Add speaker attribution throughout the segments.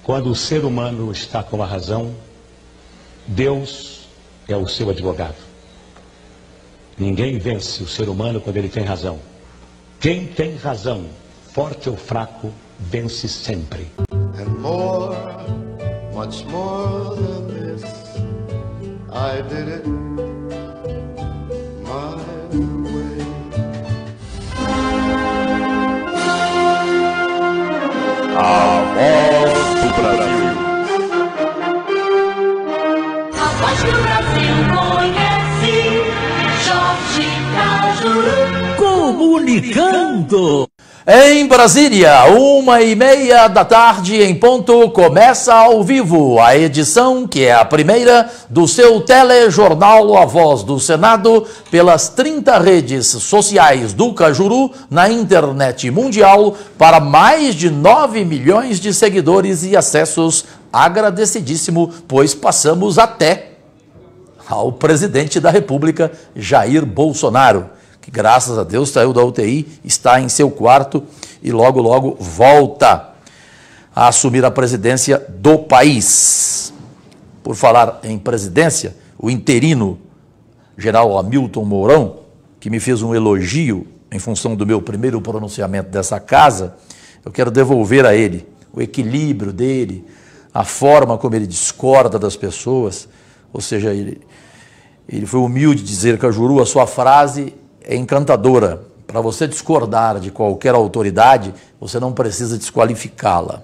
Speaker 1: Quando o ser humano está com a razão, Deus é o seu advogado. Ninguém vence o ser humano quando ele tem razão. Quem tem razão, forte ou fraco, vence sempre.
Speaker 2: And more, much more than this, I did it my way.
Speaker 3: A voz do Brasil.
Speaker 4: A voz que o Brasil conhece, Jorge Cajuru.
Speaker 5: Comunicando. Em Brasília, 1h30 da tarde em ponto, começa ao vivo a edição, que é a primeira, do seu telejornal A Voz do Senado, pelas 30 redes sociais do Cajuru, na internet mundial, para mais de 9 milhões de seguidores e acessos. Agradecidíssimo, pois passamos até ao presidente da República, Jair Bolsonaro, que graças a Deus saiu da UTI, está em seu quarto e logo, logo volta a assumir a presidência do país. Por falar em presidência, o interino general Hamilton Mourão, que me fez um elogio em função do meu primeiro pronunciamento dessa casa, eu quero devolver a ele o equilíbrio dele, a forma como ele discorda das pessoas, ou seja, ele foi humilde de dizer, Cajuru, a sua frase é encantadora. Para você discordar de qualquer autoridade, você não precisa desqualificá-la.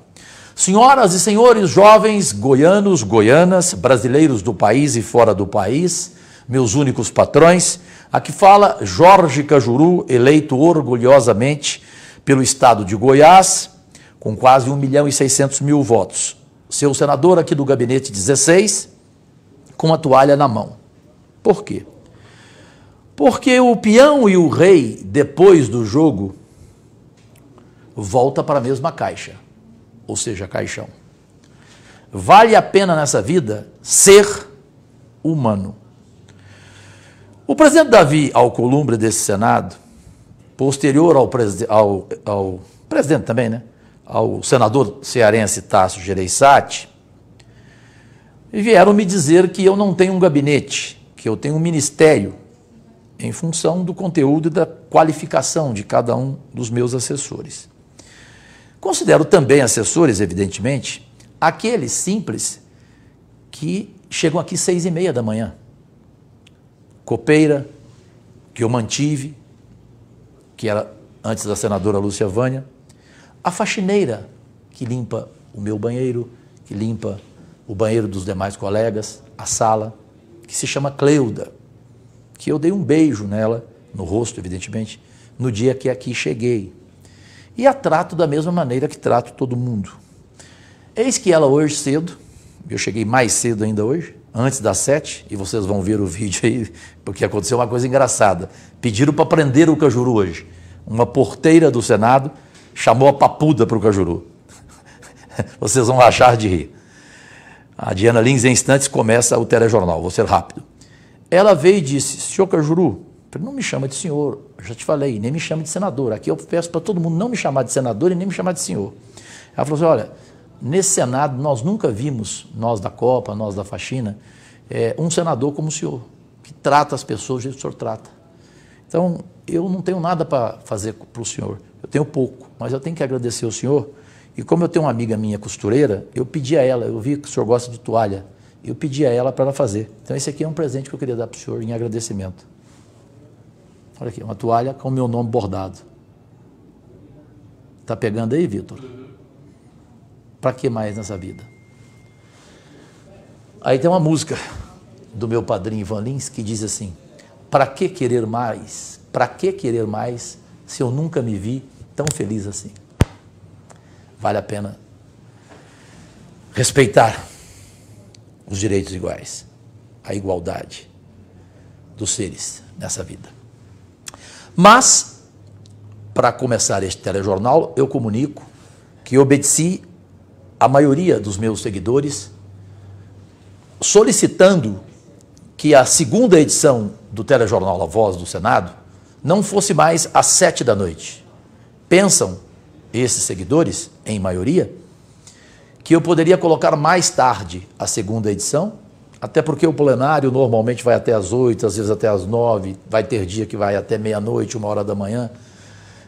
Speaker 5: Senhoras e senhores, jovens, goianos, goianas, brasileiros do país e fora do país, meus únicos patrões, aqui fala Jorge Cajuru, eleito orgulhosamente pelo estado de Goiás, com quase 1.600.000 votos. Seu senador aqui do gabinete 16, com a toalha na mão. Por quê? Porque o peão e o rei, depois do jogo, volta para a mesma caixa, ou seja, caixão. Vale a pena nessa vida ser humano. O presidente Davi Alcolumbre desse Senado, posterior ao presidente também, né? Ao senador cearense Tasso Gereissati, vieram me dizer que eu não tenho um gabinete, que eu tenho um ministério, em função do conteúdo e da qualificação de cada um dos meus assessores. Considero também assessores, evidentemente, aqueles simples que chegam aqui 6h30 da manhã. Copeira, que eu mantive, que era antes da senadora Lúcia Vânia. A faxineira, que limpa o meu banheiro, que limpa o banheiro dos demais colegas, a sala, que se chama Cleuda, que eu dei um beijo nela, no rosto, evidentemente, no dia que aqui cheguei. E a trato da mesma maneira que trato todo mundo. Eis que ela hoje cedo, eu cheguei mais cedo ainda hoje, antes das 7, e vocês vão ver o vídeo aí, porque aconteceu uma coisa engraçada. Pediram para prender o Cajuru hoje. Uma porteira do Senado chamou a papuda para o Cajuru. Vocês vão achar de rir. A Diana Lins, em instantes, começa o telejornal, vou ser rápido. Ela veio e disse, senhor Cajuru, não me chama de senhor, eu já te falei, nem me chama de senador. Aqui eu peço para todo mundo não me chamar de senador e nem me chamar de senhor. Ela falou assim, olha, nesse Senado nós nunca vimos, nós da Copa, nós da Faxina, um senador como o senhor, que trata as pessoas do jeito que o senhor trata. Então, eu não tenho nada para fazer para o senhor, eu tenho pouco, mas eu tenho que agradecer ao senhor. E como eu tenho uma amiga minha costureira, eu pedi a ela, eu vi que o senhor gosta de toalha, eu pedi a ela para ela fazer. Então esse aqui é um presente que eu queria dar para o senhor em agradecimento. Olha aqui, uma toalha com o meu nome bordado. Tá pegando aí, Vitor? Para que mais nessa vida? Aí tem uma música do meu padrinho Ivan Lins que diz assim, para que querer mais? Para que querer mais se eu nunca me vi tão feliz assim? Vale a pena respeitar os direitos iguais, a igualdade dos seres nessa vida. Mas, para começar este telejornal, eu comunico que obedeci a maioria dos meus seguidores, solicitando que a segunda edição do telejornal A Voz do Senado não fosse mais às 7 da noite. Pensam esses seguidores, em maioria, que eu poderia colocar mais tarde a segunda edição, até porque o plenário normalmente vai até às 8, às vezes até às 9, vai ter dia que vai até meia-noite, 1h da manhã.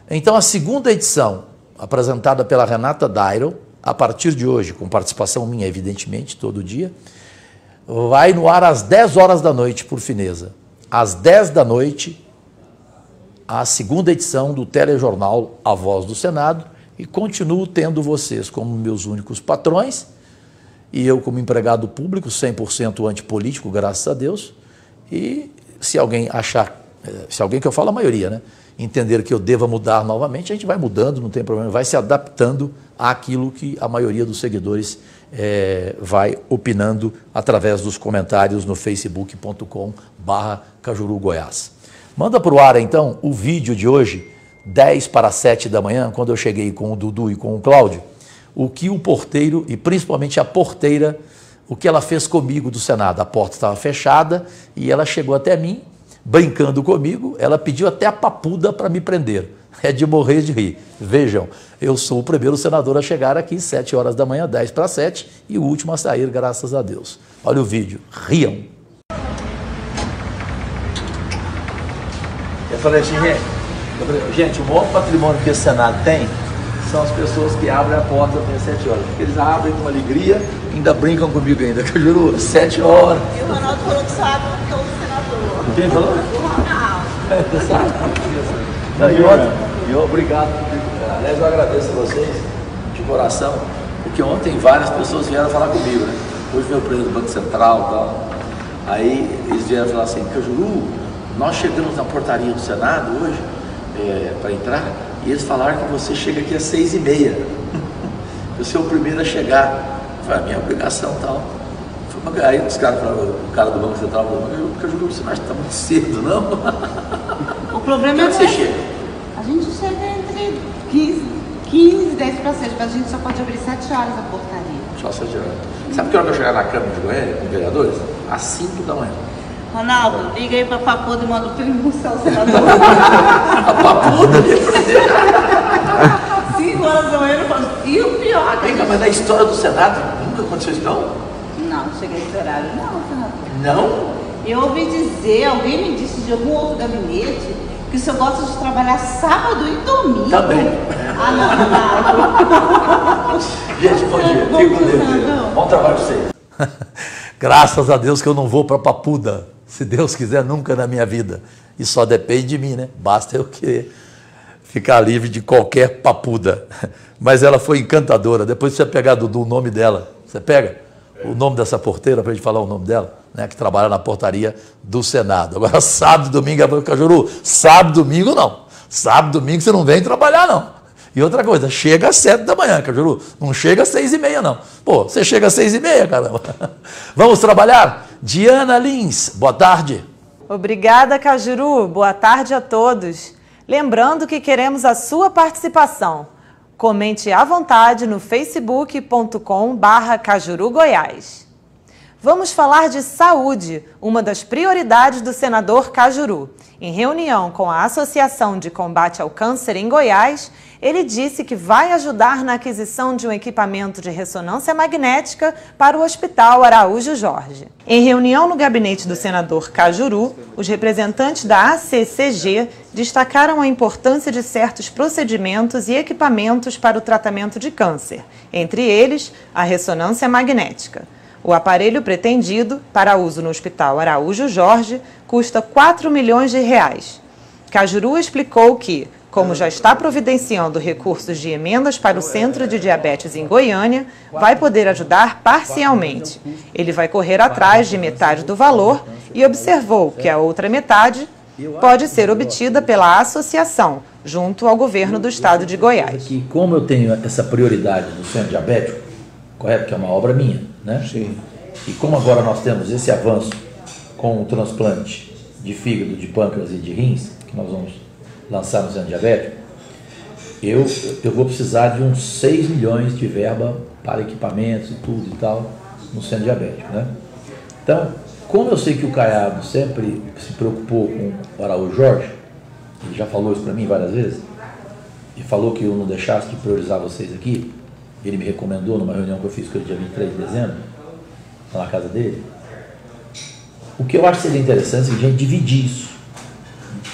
Speaker 5: Então a segunda edição, apresentada pela Renata Dairo, a partir de hoje, com participação minha, evidentemente, todo dia, vai no ar às 10 horas da noite, por fineza. Às 10 da noite, a segunda edição do telejornal A Voz do Senado, e continuo tendo vocês como meus únicos patrões, e eu como empregado público, 100% antipolítico, graças a Deus, e se alguém achar, se alguém, que eu falo a maioria, né, entender que eu deva mudar novamente, a gente vai mudando, não tem problema, vai se adaptando àquilo que a maioria dos seguidores vai opinando através dos comentários no facebook.com/Cajuru Goiás. Manda para o ar, então, o vídeo de hoje, 10 para 7 da manhã, quando eu cheguei com o Dudu e com o Cláudio, o que o porteiro, e principalmente a porteira, o que ela fez comigo do Senado. A porta estava fechada e ela chegou até mim, brincando comigo, ela pediu até a papuda para me prender. É de morrer de rir. Vejam, eu sou o primeiro senador a chegar aqui, 7 horas da manhã, 10 para 7, e o último a sair, graças a Deus. Olha o vídeo, riam. Eu falei assim, gente, o maior patrimônio que esse Senado tem são as pessoas que abrem a porta às 7 horas. Porque eles abrem com alegria, ainda brincam comigo ainda, que eu juro, 7 horas.
Speaker 6: E o Ronaldo falou que sabe porque é o senador.
Speaker 5: Quem falou?
Speaker 6: O Ronaldo.
Speaker 5: Obrigado. Aliás, eu agradeço a vocês de coração, porque ontem várias pessoas vieram falar comigo, né? Hoje veio o presidente do Banco Central e tal. Aí eles vieram falar assim, Cajuru, nós chegamos na portaria do Senado hoje para entrar, e eles falaram que você chega aqui às 6h30. Você é o primeiro a chegar. Eu falei, a minha obrigação e tal. Aí os caras falaram, o cara do Banco Central falou, Cajuru, você não acha que está muito cedo, não?
Speaker 6: O problema é que
Speaker 5: você chega?
Speaker 6: A gente chega entre 15 e 10 para 7, mas a gente só pode abrir 7 horas a portaria.
Speaker 5: Só 7 horas. Sabe que hora que eu chegar na Câmara de Goiânia com vereadores? Às 5 da manhã.
Speaker 6: Ronaldo, liga aí pra Papuda e manda o primo ser o senador.
Speaker 5: A Papuda me prender.
Speaker 6: 5 horas da manhã eu falo, e o pior...
Speaker 5: Vem cá, mas na história do Senado nunca aconteceu isso, não?
Speaker 6: Não, cheguei nesse horário, não, senador.
Speaker 5: Não?
Speaker 6: Eu ouvi dizer, alguém me disse de algum outro gabinete, que o senhor gosta de trabalhar sábado e domingo.
Speaker 5: Também.
Speaker 6: Ah, não.
Speaker 5: Gente, bom dia. Fico com Deus. Bom trabalho pra vocês. Graças a Deus que eu não vou para Papuda. Se Deus quiser, nunca na minha vida. E só depende de mim, né? Basta eu querer ficar livre de qualquer papuda. Mas ela foi encantadora. Depois você pegar, Dudu, o nome dela. Você pega o nome dessa porteira para a gente falar o nome dela, né? Que trabalha na portaria do Senado. Agora, sábado e domingo, é Cajuru. Sábado e domingo, não. Sábado e domingo você não vem trabalhar, não. E outra coisa, chega às 7 da manhã, Cajuru. Não chega às 6h30, não. Pô, você chega às 6h30, caramba. Vamos trabalhar? Diana Lins, boa tarde.
Speaker 7: Obrigada, Cajuru. Boa tarde a todos. Lembrando que queremos a sua participação. Comente à vontade no facebook.com/Cajuru Goiás. Vamos falar de saúde, uma das prioridades do senador Cajuru. Em reunião com a Associação de Combate ao Câncer em Goiás, ele disse que vai ajudar na aquisição de um equipamento de ressonância magnética para o Hospital Araújo Jorge. Em reunião no gabinete do senador Cajuru, os representantes da ACCG destacaram a importância de certos procedimentos e equipamentos para o tratamento de câncer, entre eles a ressonância magnética. O aparelho pretendido, para uso no Hospital Araújo Jorge, custa R$4 milhões. Cajuru explicou que, como já está providenciando recursos de emendas para o Centro de Diabetes em Goiânia, vai poder ajudar parcialmente. Ele vai correr atrás de metade do valor e observou que a outra metade pode ser obtida pela associação, junto ao governo do estado de Goiás.
Speaker 5: Como eu tenho essa prioridade do Centro Diabético, correto, que é uma obra minha, né? Sim. E como agora nós temos esse avanço com o transplante de fígado, de pâncreas e de rins, que nós vamos lançar no Centro Diabético, eu vou precisar de uns 6 milhões de verba para equipamentos e tudo e tal no Centro Diabético, né? Então, como eu sei que o Caiado sempre se preocupou com o Araújo Jorge, ele já falou isso para mim várias vezes, e falou que eu não deixasse de priorizar vocês aqui, ele me recomendou numa reunião que eu fiz com ele dia 23 de dezembro, lá na casa dele. O que eu acho que seria interessante é a gente dividir isso.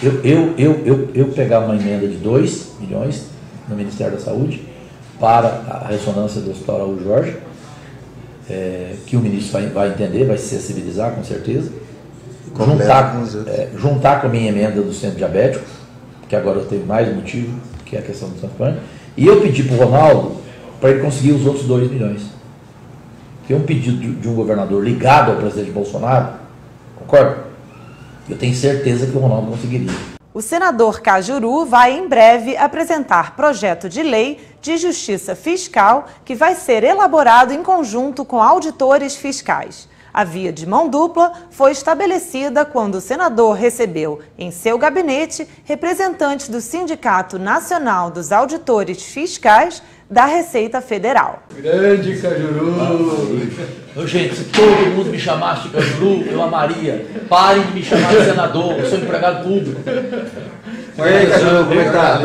Speaker 5: Eu pegar uma emenda de 2 milhões no Ministério da Saúde para a ressonância do Hospital Araújo Jorge, que o ministro vai entender, vai se sensibilizar com certeza, juntar com a minha emenda do centro diabético, que agora eu tenho mais um motivo, que é a questão do Santo Antônio, e eu pedi para o Ronaldo para ele conseguir os outros 2 milhões. Que é um pedido de um governador ligado ao presidente Bolsonaro, concorda? Eu tenho certeza que o Ronaldo conseguiria.
Speaker 7: O senador Cajuru vai em breve apresentar projeto de lei de justiça fiscal que vai ser elaborado em conjunto com auditores fiscais. A via de mão dupla foi estabelecida quando o senador recebeu em seu gabinete representantes do Sindicato Nacional dos Auditores Fiscais da Receita Federal.
Speaker 8: Grande Cajuru!
Speaker 5: Gente, se todo mundo me chamasse de Cajuru, eu amaria. Parem de me chamar de senador, eu sou empregado público.
Speaker 8: E aí, Cajuru, como é que tá?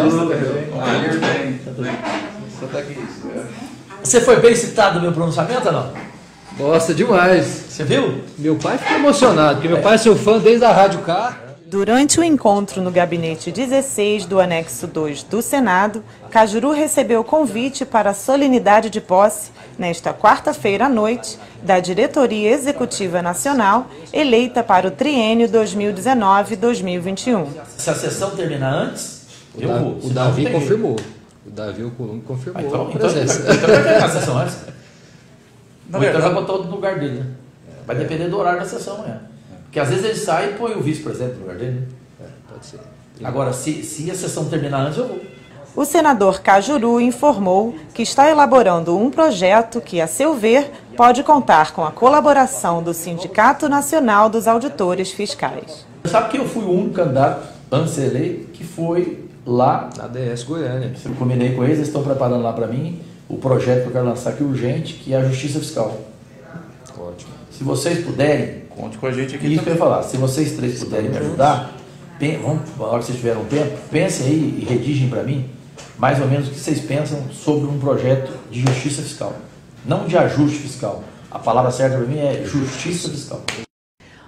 Speaker 5: Você foi bem citado no meu pronunciamento ou não?
Speaker 8: Gosta demais.
Speaker 5: Você viu?
Speaker 8: Meu pai ficou emocionado, porque meu pai é seu fã desde a Rádio K.
Speaker 7: Durante o encontro no gabinete 16 do anexo 2 do Senado, Cajuru recebeu convite para a solenidade de posse, nesta quarta-feira à noite, da Diretoria Executiva Nacional, eleita para o triênio 2019-2021.
Speaker 5: Se a sessão terminar antes, eu vou.
Speaker 8: O Davi confirmou. O Davi Alcolumbre confirmou
Speaker 5: então,
Speaker 8: a presença.
Speaker 5: Então vai terminar a sessão antes. Então vai botar outro no lugar dele, né? Vai depender do horário da sessão amanhã. Porque às vezes ele sai e põe o vice-presidente no lugar dele, né?
Speaker 8: Pode ser.
Speaker 5: Agora, se a sessão terminar antes, eu vou.
Speaker 7: O senador Cajuru informou que está elaborando um projeto que, a seu ver, pode contar com a colaboração do Sindicato Nacional dos Auditores Fiscais.
Speaker 5: Sabe que eu fui o único candidato, antes de ser eleito, que foi lá
Speaker 8: na DS Goiânia.
Speaker 5: Eu combinei com eles estão preparando lá para mim o projeto que eu quero lançar aqui urgente, que é a Justiça Fiscal.
Speaker 8: Ótimo.
Speaker 5: Se vocês puderem,
Speaker 3: conte com a gente aqui.
Speaker 5: Isso que eu ia falar, se vocês três puderem me ajudar, na hora que vocês tiverem um tempo, pensem aí e redigem para mim mais ou menos o que vocês pensam sobre um projeto de justiça fiscal. Não de ajuste fiscal. A palavra certa para mim é justiça fiscal.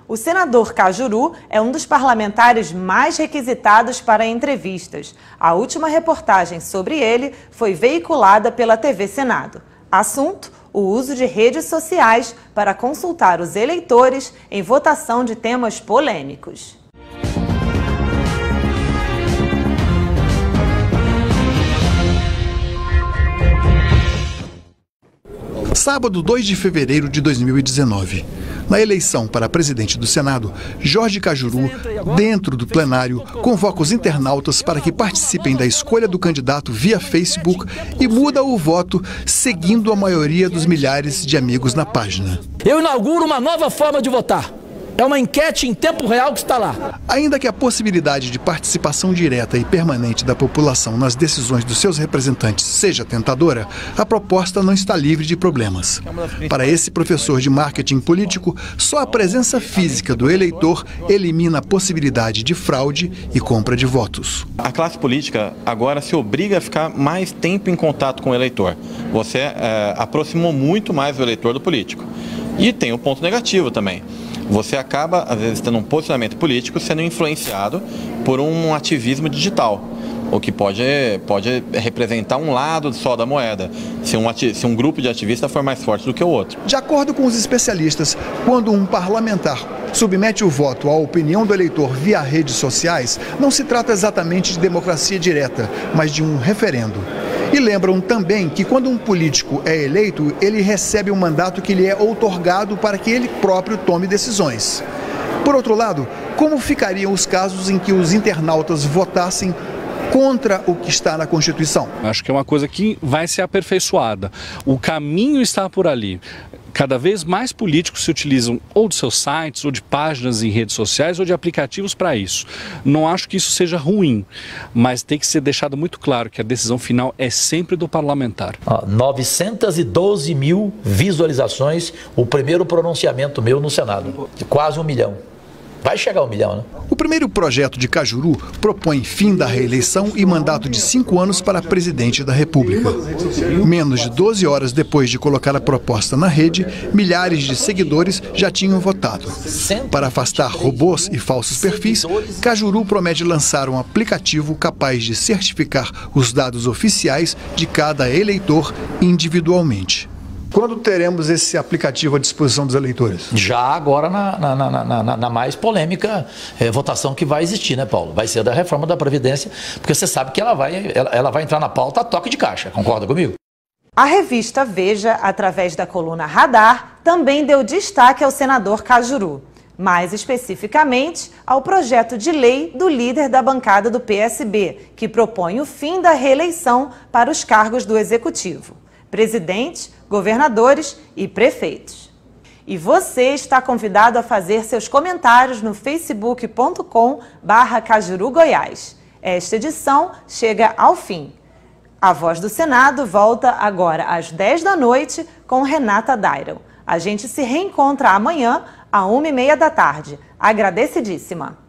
Speaker 7: O senador Cajuru é um dos parlamentares mais requisitados para entrevistas. A última reportagem sobre ele foi veiculada pela TV Senado. Assunto: o uso de redes sociais para consultar os eleitores em votação de temas polêmicos.
Speaker 9: Sábado, 2 de fevereiro de 2019. Na eleição para presidente do Senado, Jorge Cajuru, dentro do plenário, convoca os internautas para que participem da escolha do candidato via Facebook e muda o voto seguindo a maioria dos milhares de amigos na página.
Speaker 10: Eu inauguro uma nova forma de votar. É uma enquete em tempo real que está lá.
Speaker 9: Ainda que a possibilidade de participação direta e permanente da população nas decisões dos seus representantes seja tentadora, a proposta não está livre de problemas. Para esse professor de marketing político, só a presença física do eleitor elimina a possibilidade de fraude e compra de votos.
Speaker 11: A classe política agora se obriga a ficar mais tempo em contato com o eleitor. Você aproximou muito mais o eleitor do político. E tem um ponto negativo também. Você acaba, às vezes, tendo um posicionamento político sendo influenciado por um ativismo digital, o que pode representar um lado só da moeda, se um grupo de ativistas for mais forte do que o outro.
Speaker 9: De acordo com os especialistas, quando um parlamentar submete o voto à opinião do eleitor via redes sociais, não se trata exatamente de democracia direta, mas de um referendo. E lembram também que quando um político é eleito, ele recebe um mandato que lhe é outorgado para que ele próprio tome decisões. Por outro lado, como ficariam os casos em que os internautas votassem contra o que está na Constituição?
Speaker 12: Acho que é uma coisa que vai ser aperfeiçoada. O caminho está por ali. Cada vez mais políticos se utilizam ou de seus sites, ou de páginas em redes sociais, ou de aplicativos para isso. Não acho que isso seja ruim, mas tem que ser deixado muito claro que a decisão final é sempre do parlamentar.
Speaker 5: 912 mil visualizações, o primeiro pronunciamento meu no Senado, de quase 1 milhão. Vai chegar 1 milhão, né?
Speaker 9: O primeiro projeto de Cajuru propõe fim da reeleição e mandato de 5 anos para presidente da República. Menos de 12 horas depois de colocar a proposta na rede, milhares de seguidores já tinham votado. Para afastar robôs e falsos perfis, Cajuru promete lançar um aplicativo capaz de certificar os dados oficiais de cada eleitor individualmente. Quando teremos esse aplicativo à disposição dos eleitores?
Speaker 5: Já agora na mais polêmica votação que vai existir, né, Paulo? Vai ser da reforma da Previdência, porque você sabe que ela vai entrar na pauta a toque de caixa, concorda comigo?
Speaker 7: A revista Veja, através da coluna Radar, também deu destaque ao senador Cajuru, mais especificamente ao projeto de lei do líder da bancada do PSB, que propõe o fim da reeleição para os cargos do Executivo: presidente, governadores e prefeitos. E você está convidado a fazer seus comentários no facebook.com/CajuruGoiás. Esta edição chega ao fim. A Voz do Senado volta agora às 10 da noite com Renata Dairon. A gente se reencontra amanhã, às 1h30 da tarde. Agradecidíssima!